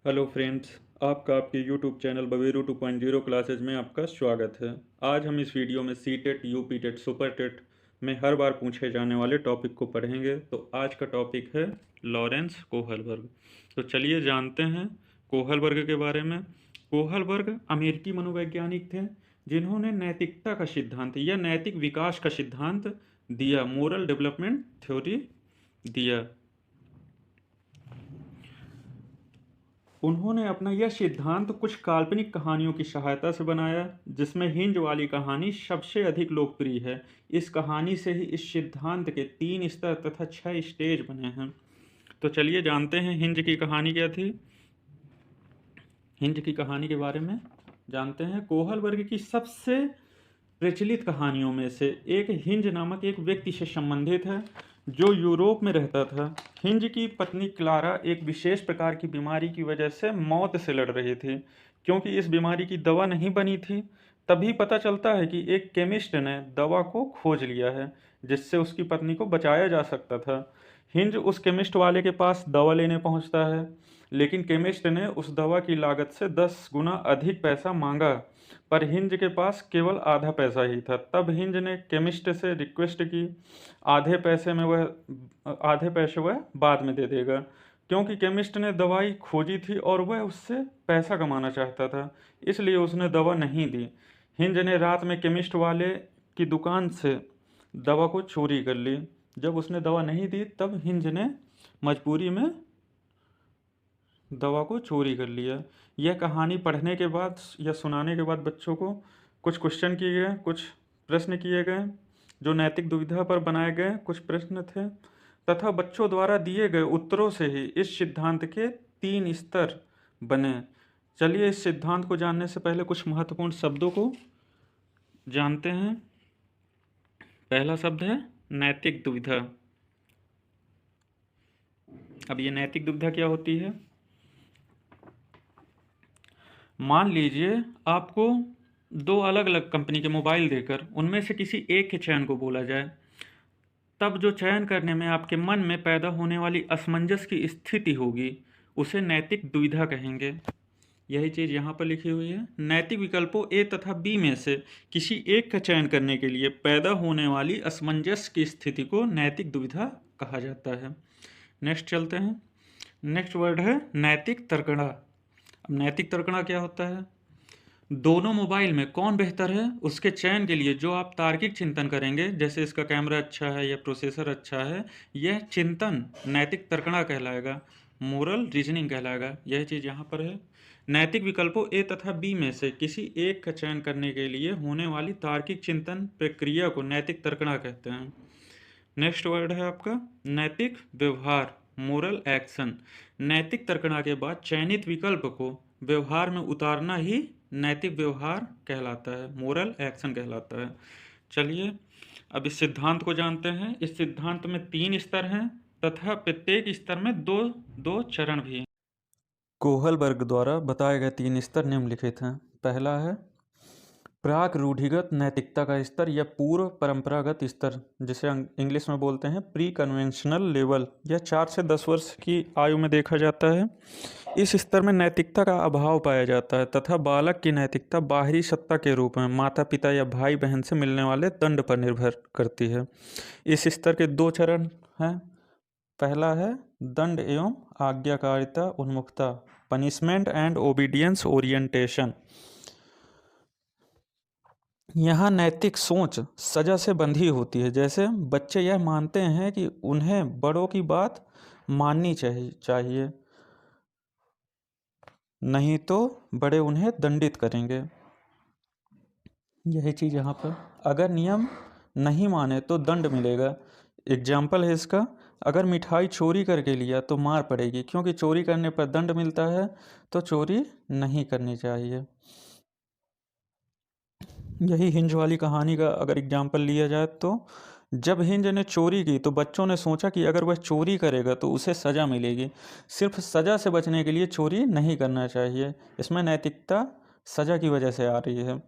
Hello friends, आपका आपके YouTube channel Baberu 2.0 classes में आपका स्वागत है। आज हम इस वीडियो में C TET, U P TET, super TET में हर बार पूछे जाने वाले टॉपिक को पढ़ेंगे। तो आज का टॉपिक है लॉरेंस कोहलबर्ग। तो चलिए जानते हैं कोहलबर्ग के बारे में। कोहलबर्ग अमेरिकी मनोवैज्ञानिक थे जिन्होंने नैतिकता का सिद्धांत या नैतिक विकास का सिद्धांत दिया, मोरल डेवलपमेंट थ्योरी दिया। उन्होंने अपना यह सिद्धांत कुछ काल्पनिक कहानियों की सहायता से बनाया, जिसमें हिंज वाली कहानी सबसे अधिक लोकप्रिय है। इस कहानी से ही इस सिद्धांत के 3 स्तर तथा 6 स्टेज बने हैं। तो चलिए जानते हैं हिंज की कहानी क्या थी। हिंज की कहानी के बारे में जानते हैं। कोहलबर्ग की सबसे प्रचलित कहानियों में से एक हिंज नामक एक व्यक्ति से संबंधित है जो यूरोप में रहता था। हिंज की पत्नी क्लारा एक विशेष प्रकार की बीमारी की वजह से मौत से लड़ रही थी। क्योंकि इस बीमारी की दवा नहीं बनी थी, तभी पता चलता है कि एक केमिस्ट ने दवा को खोज लिया है जिससे उसकी पत्नी को बचाया जा सकता था। हिंज उस केमिस्ट वाले के पास दवा लेने पहुंचता है, लेकिन केमिस्ट ने उस दवा की लागत से 10 गुना अधिक पैसा मांगा, पर हिंज के पास केवल आधा पैसा ही था। तब हिंज ने केमिस्ट से रिक्वेस्ट की, आधे पैसे वह बाद में दे देगा, क्योंकि केमिस्ट ने दवाई खोजी थी और वह उससे पैसा कमाना चाहता था, इसलिए उसने दवा नहीं दी। हिंज ने रात में केमिस्ट वाले की दुकान से दवा को चोरी कर ली। जब उसने दवा नहीं दी तब हिंज ने मजबूरी में दवा को चोरी कर लिया। यह कहानी पढ़ने के बाद या सुनाने के बाद बच्चों को कुछ क्वेश्चन किए गए, कुछ प्रश्न किए गए जो नैतिक दुविधा पर बनाए गए कुछ प्रश्न थे, तथा बच्चों द्वारा दिए गए उत्तरों से ही इस सिद्धांत के 3 स्तर बने। चलिए इस सिद्धांत को जानने से पहले कुछ महत्वपूर्ण शब्दों को जानते हैं। पहला शब्द है नैतिक दुविधा। अब ये नैतिक दुविधा क्या होती है? मान लीजिए आपको 2 अलग अलग कंपनी के मोबाइल देकर उनमें से किसी एक के चयन को बोला जाए, तब जो चयन करने में आपके मन में पैदा होने वाली असमंजस की स्थिति होगी उसे नैतिक दुविधा कहेंगे। यही चीज़ यहाँ पर लिखी हुई है। नैतिक विकल्पों ए तथा बी में से किसी एक का चयन करने के लिए पैदा होने वाली असमंजस की स्थिति को नैतिक दुविधा कहा जाता है। नेक्स्ट चलते हैं। नेक्स्ट वर्ड है नैतिक तर्कणा। अब नैतिक तर्कणा क्या होता है? दोनों मोबाइल में कौन बेहतर है उसके चयन के लिए जो आप तार्किक चिंतन करेंगे, जैसे इसका कैमरा अच्छा है या प्रोसेसर अच्छा है, यह चिंतन नैतिक तर्कणा कहलाएगा, मोरल रीजनिंग कहलाएगा। यह चीज़ यहाँ पर है। नैतिक विकल्पों ए तथा बी में से किसी एक का चयन करने के लिए होने वाली तार्किक चिंतन प्रक्रिया को नैतिक तर्कणा कहते हैं। नेक्स्ट वर्ड है आपका नैतिक व्यवहार, मोरल एक्शन। नैतिक तर्कणा के बाद चयनित विकल्प को व्यवहार में उतारना ही नैतिक व्यवहार कहलाता है, मोरल एक्शन कहलाता है। चलिए अब इस सिद्धांत को जानते हैं। इस सिद्धांत में 3 स्तर हैं तथा प्रत्येक स्तर में दो दो चरण भी हैं। कोहलबर्ग द्वारा बताए गए 3 स्तर निम्नलिखित हैं। पहला है प्राक रूढ़िगत नैतिकता का स्तर या पूर्व परंपरागत स्तर, जिसे इंग्लिश में बोलते हैं प्री कन्वेंशनल लेवल। यह 4 से 10 वर्ष की आयु में देखा जाता है। इस स्तर में नैतिकता का अभाव पाया जाता है तथा बालक की नैतिकता बाहरी सत्ता के रूप में माता पिता या भाई बहन से मिलने वाले दंड पर निर्भर करती है। इस स्तर के 2 चरण हैं। पहला है दंड एवं आज्ञाकारिता उन्मुखता, पनिशमेंट एंड ओबीडियंस ओरिएंटेशन। यहाँ नैतिक सोच सजा से बंधी होती है। जैसे बच्चे यह मानते हैं कि उन्हें बड़ों की बात माननी चाहिए, नहीं तो बड़े उन्हें दंडित करेंगे। यही चीज़ यहाँ पर, अगर नियम नहीं माने तो दंड मिलेगा। एग्जाम्पल है इसका, अगर मिठाई चोरी करके लिया तो मार पड़ेगी, क्योंकि चोरी करने पर दंड मिलता है, तो चोरी नहीं करनी चाहिए। यही हिंज वाली कहानी का अगर एग्जाम्पल लिया जाए तो जब हिंज ने चोरी की तो बच्चों ने सोचा कि अगर वह चोरी करेगा तो उसे सज़ा मिलेगी। सिर्फ सज़ा से बचने के लिए चोरी नहीं करना चाहिए। इसमें नैतिकता सज़ा की वजह से आ रही है।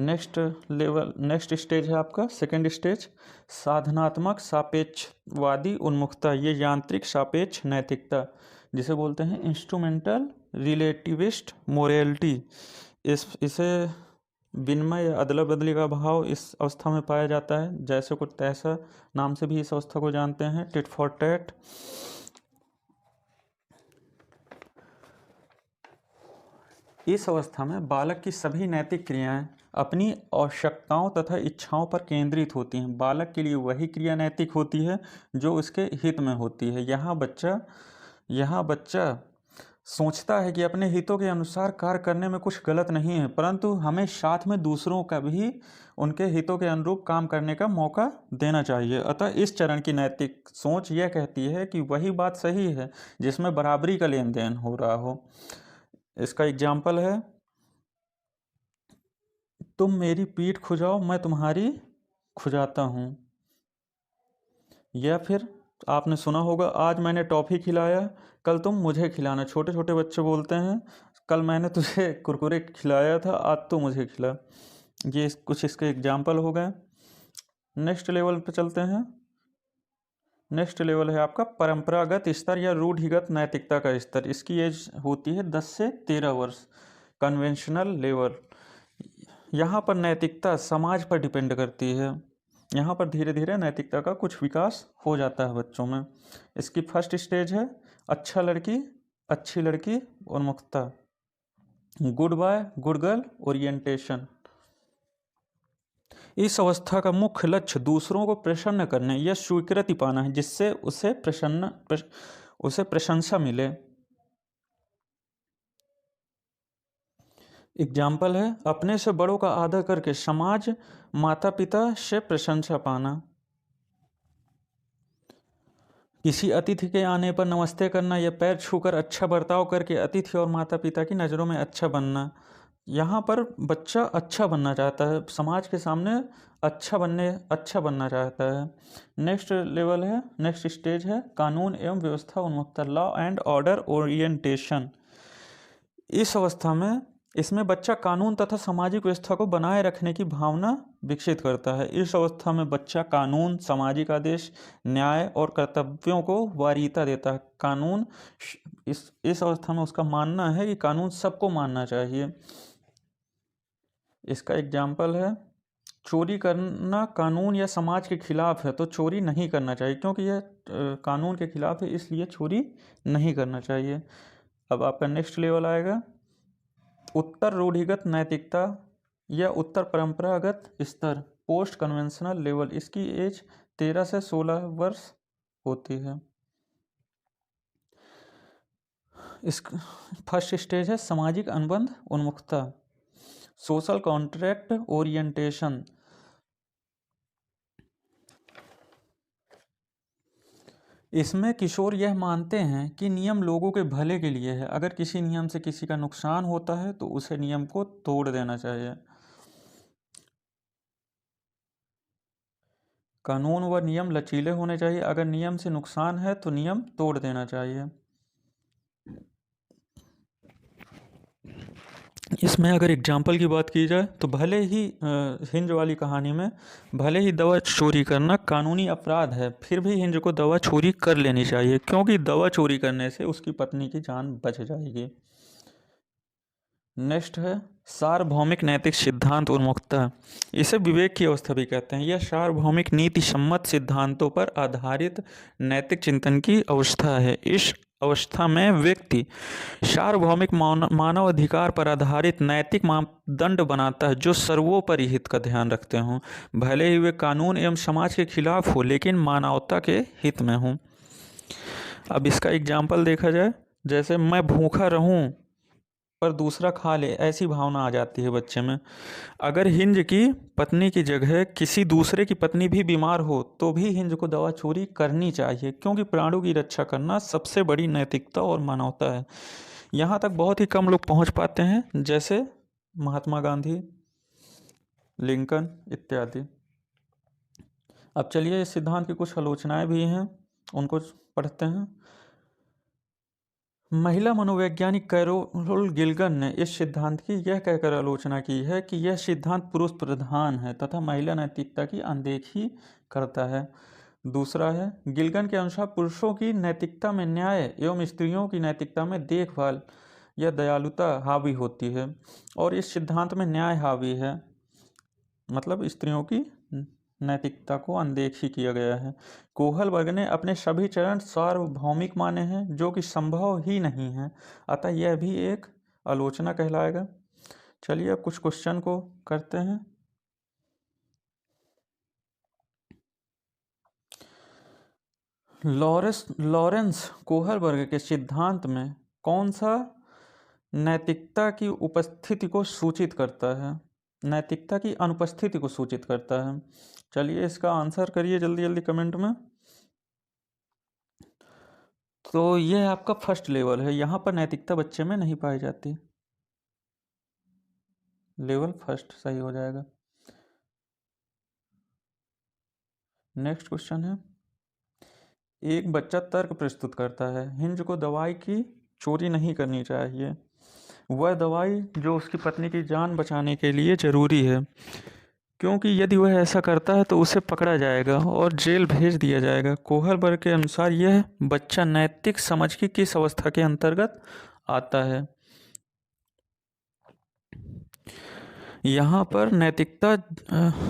नेक्स्ट स्टेज है आपका सेकंड स्टेज, साधनात्मक सापेक्षवादी उन्मुखता। ये यांत्रिक सापेक्ष नैतिकता। जिसे बोलते हैं इंस्ट्रूमेंटल रिलेटिविस्ट मोरालिटी। इसे विनिमय या अदला बदली का भाव इस अवस्था में पाया जाता है। जैसे को तैसा नाम से भी इस अवस्था को जानते हैं, टिट फॉर टैट। इस अवस्था में बालक की सभी नैतिक क्रियाएं अपनी आवश्यकताओं तथा इच्छाओं पर केंद्रित होती हैं। बालक के लिए वही क्रिया नैतिक होती है जो उसके हित में होती है। यहाँ बच्चा सोचता है कि अपने हितों के अनुसार कार्य करने में कुछ गलत नहीं है, परंतु हमें साथ में दूसरों का भी उनके हितों के अनुरूप काम करने का मौका देना चाहिए। अतः इस चरण की नैतिक सोच यह कहती है कि वही बात सही है जिसमें बराबरी का लेन देन हो रहा हो। इसका एग्जाम्पल है, तुम मेरी पीठ खुजाओ मैं तुम्हारी खुजाता हूँ। या फिर आपने सुना होगा, आज मैंने टॉफ़ी खिलाया कल तुम मुझे खिलाना। छोटे छोटे बच्चे बोलते हैं, कल मैंने तुझे कुरकुरे खिलाया था आज तो मुझे खिला। ये कुछ इसके एग्जाम्पल हो गए। नेक्स्ट लेवल पे चलते हैं। नेक्स्ट लेवल है आपका परंपरागत स्तर या रूढ़िगत नैतिकता का स्तर। इसकी एज होती है 10 से 13 वर्ष। कन्वेंशनल लेवल, यहाँ पर नैतिकता समाज पर डिपेंड करती है। यहाँ पर धीरे धीरे नैतिकता का कुछ विकास हो जाता है बच्चों में। इसकी फर्स्ट स्टेज है अच्छा लड़की अच्छी लड़की उन्मुखता, good boy good girl orientation. इस अवस्था का मुख्य लक्ष्य दूसरों को प्रसन्न करने या स्वीकृति पाना है, जिससे उसे प्रशंसा मिले। एग्जाम्पल है, अपने से बड़ों का आदर करके समाज माता पिता से प्रशंसा पाना, किसी अतिथि के आने पर नमस्ते करना या पैर छूकर अच्छा बर्ताव करके अतिथि और माता पिता की नज़रों में अच्छा बनना। यहाँ पर बच्चा अच्छा बनना चाहता है, समाज के सामने अच्छा बनना चाहता है। नेक्स्ट लेवल है, नेक्स्ट स्टेज है कानून एवं व्यवस्था उन्मुखता, लॉ एंड ऑर्डर ओरिएंटेशन। इस अवस्था में इसमें बच्चा कानून तथा सामाजिक व्यवस्था को बनाए रखने की भावना विकसित करता है। इस अवस्था में बच्चा कानून, सामाजिक आदेश, न्याय और कर्तव्यों को वरीयता देता है। कानून, इस अवस्था में उसका मानना है कि कानून सबको मानना चाहिए। इसका एग्जाम्पल है, चोरी करना कानून या समाज के खिलाफ है तो चोरी नहीं करना चाहिए, क्योंकि यह कानून के खिलाफ है इसलिए चोरी नहीं करना चाहिए। अब आपका नेक्स्ट लेवल आएगा उत्तर रूढ़िगत नैतिकता या उत्तर परंपरागत स्तर, पोस्ट कन्वेंशनल लेवल। इसकी एज 13 से 16 वर्ष होती है। इस फर्स्ट स्टेज है सामाजिक अनुबंध उन्मुखता, सोशल कॉन्ट्रैक्ट ओरिएंटेशन। इसमें किशोर यह मानते हैं कि नियम लोगों के भले के लिए है। अगर किसी नियम से किसी का नुकसान होता है तो उसे नियम को तोड़ देना चाहिए। कानून व नियम लचीले होने चाहिए, अगर नियम से नुकसान है तो नियम तोड़ देना चाहिए। इसमें अगर एग्जाम्पल की बात की जाए तो भले ही हिंज वाली कहानी में भले ही दवा चोरी करना कानूनी अपराध है, फिर भी हिंज को दवा चोरी कर लेनी चाहिए, क्योंकि दवा चोरी करने से उसकी पत्नी की जान बच जाएगी। नेक्स्ट है सार्वभौमिक नैतिक सिद्धांत उन्मुखता। इसे विवेक की अवस्था भी कहते हैं। यह सार्वभौमिक नीति सम्मत सिद्धांतों पर आधारित नैतिक चिंतन की अवस्था है। इस अवस्था में व्यक्ति सार्वभौमिक मानव अधिकार पर आधारित नैतिक मापदंड बनाता है जो सर्वोपरि हित का ध्यान रखते हों, भले ही वे कानून एवं समाज के खिलाफ हो लेकिन मानवता के हित में हों। अब इसका एग्जाम्पल देखा जाए, जैसे मैं भूखा रहूं पर दूसरा खा ले, ऐसी भावना आ जाती है बच्चे में। अगर हिंज की पत्नी की जगह किसी दूसरे की पत्नी भी बीमार हो तो भी हिंज को दवा चोरी करनी चाहिए, क्योंकि प्राणों की रक्षा करना सबसे बड़ी नैतिकता और मानवता है। यहाँ तक बहुत ही कम लोग पहुँच पाते हैं, जैसे महात्मा गांधी, लिंकन इत्यादि। अब चलिए इस सिद्धांत की कुछ आलोचनाएं भी हैं, उनको पढ़ते हैं। महिला मनोवैज्ञानिक कैरोल गिल्गन ने इस सिद्धांत की यह कहकर आलोचना की है कि यह सिद्धांत पुरुष प्रधान है तथा महिला नैतिकता की अनदेखी करता है। दूसरा है, गिलगन के अनुसार पुरुषों की नैतिकता में न्याय एवं स्त्रियों की नैतिकता में देखभाल या दयालुता हावी होती है, और इस सिद्धांत में न्याय हावी है, मतलब स्त्रियों की नैतिकता को अनदेखी किया गया है। कोहलबर्ग ने अपने सभी चरण सार्वभौमिक माने हैं, जो कि संभव ही नहीं है, अतः यह भी एक आलोचना कहलाएगा। चलिए अब कुछ क्वेश्चन को करते हैं। लॉरेंस कोहलबर्ग के सिद्धांत में कौन सा नैतिकता की उपस्थिति को सूचित करता है? नैतिकता की अनुपस्थिति को सूचित करता है। चलिए इसका आंसर करिए जल्दी जल्दी कमेंट में। तो यह आपका फर्स्ट लेवल है, यहाँ पर नैतिकता बच्चे में नहीं पाई जाती। लेवल फर्स्ट सही हो जाएगा। नेक्स्ट क्वेश्चन है, एक बच्चा तर्क प्रस्तुत करता है, हिंज को दवाई की चोरी नहीं करनी चाहिए। वह दवाई जो उसकी पत्नी की जान बचाने के लिए जरूरी है, क्योंकि यदि वह ऐसा करता है तो उसे पकड़ा जाएगा और जेल भेज दिया जाएगा। कोहलबर्ग के अनुसार यह बच्चा नैतिक समझ की किस अवस्था के अंतर्गत आता है? यहाँ पर नैतिकता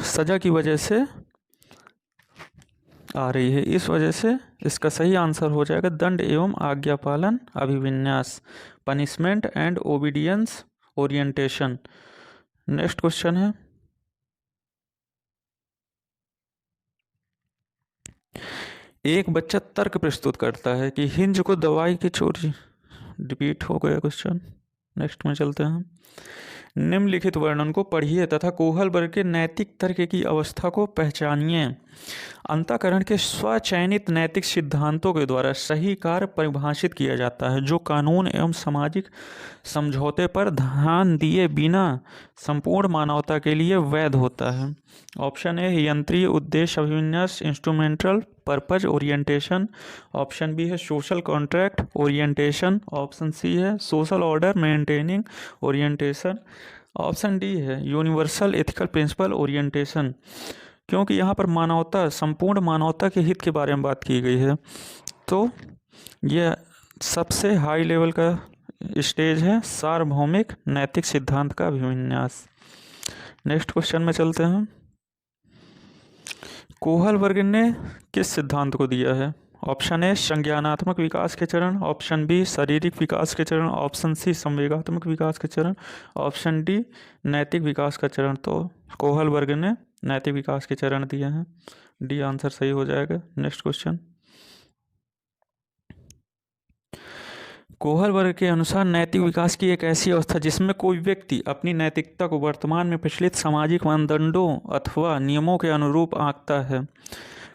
सजा की वजह से आ रही है, इस वजह से इसका सही आंसर हो जाएगा दंड एवं आज्ञा पालन अभिविन्यास, punishment and obedience orientation. Next question है, एक बच्चा तर्क प्रस्तुत करता है कि हिंज को दवाई की चोरी, रिपीट हो गया क्वेश्चन। नेक्स्ट में चलते हैं। निम्नलिखित वर्णन को पढ़िए तथा कोहलबर्ग के नैतिक तर्क की अवस्था को पहचानिए। अंतःकरण के स्वचयनित नैतिक सिद्धांतों के द्वारा सही कार्य परिभाषित किया जाता है, जो कानून एवं सामाजिक समझौते पर ध्यान दिए बिना संपूर्ण मानवता के लिए वैध होता है। ऑप्शन ए यंत्रीय उद्देश्य अभिविन्यास, instrumental purpose orientation. Option B है social contract orientation. Option C है social order maintaining orientation. Option D है यूनिवर्सल एथिकल प्रिंसिपल ओरिएंटेशन। क्योंकि यहाँ पर मानवता, संपूर्ण मानवता के हित के बारे में बात की गई है, तो यह सबसे हाई लेवल का स्टेज है सार्वभौमिक नैतिक सिद्धांत का अभिविन्यास। नेक्स्ट क्वेश्चन में चलते हैं। कोहलबर्ग ने किस सिद्धांत को दिया है? ऑप्शन ए संज्ञानात्मक विकास के चरण। ऑप्शन बी शारीरिक विकास के चरण। ऑप्शन सी संवेगात्मक विकास के चरण। ऑप्शन डी नैतिक विकास का चरण। तो कोहलबर्ग ने नैतिक विकास के चरण दिए हैं, डी आंसर सही हो जाएगा। नेक्स्ट क्वेश्चन, कोहलबर्ग के अनुसार नैतिक विकास की एक ऐसी अवस्था जिसमें कोई व्यक्ति अपनी नैतिकता को वर्तमान में प्रचलित सामाजिक मानदंडों अथवा नियमों के अनुरूप आंकता है,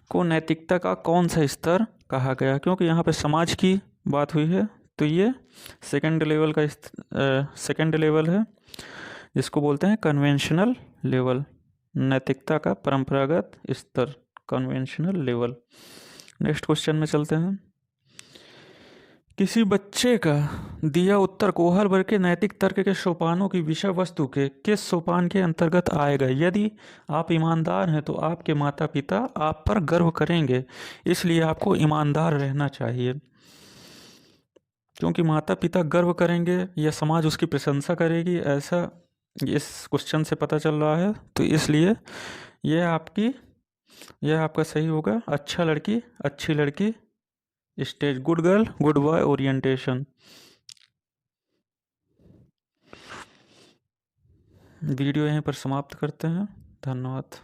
को नैतिकता का कौन सा स्तर कहा गया? क्योंकि यहाँ पे समाज की बात हुई है, तो ये सेकंड लेवल है, जिसको बोलते हैं कन्वेंशनल लेवल, नैतिकता का परंपरागत स्तर, कन्वेंशनल लेवल। नेक्स्ट क्वेश्चन में चलते हैं। किसी बच्चे का दिया उत्तर कोहलबर्ग के नैतिक तर्क के सोपानों की विषय वस्तु के किस सोपान के अंतर्गत आएगा? यदि आप ईमानदार हैं तो आपके माता पिता आप पर गर्व करेंगे, इसलिए आपको ईमानदार रहना चाहिए। क्योंकि माता पिता गर्व करेंगे या समाज उसकी प्रशंसा करेगी, ऐसा इस क्वेश्चन से पता चल रहा है, तो इसलिए यह आपका सही होगा। अच्छा लड़की अच्छी लड़की stage, good girl good boy orientation. Video यहीं पर समाप्त करते हैं। धन्यवाद।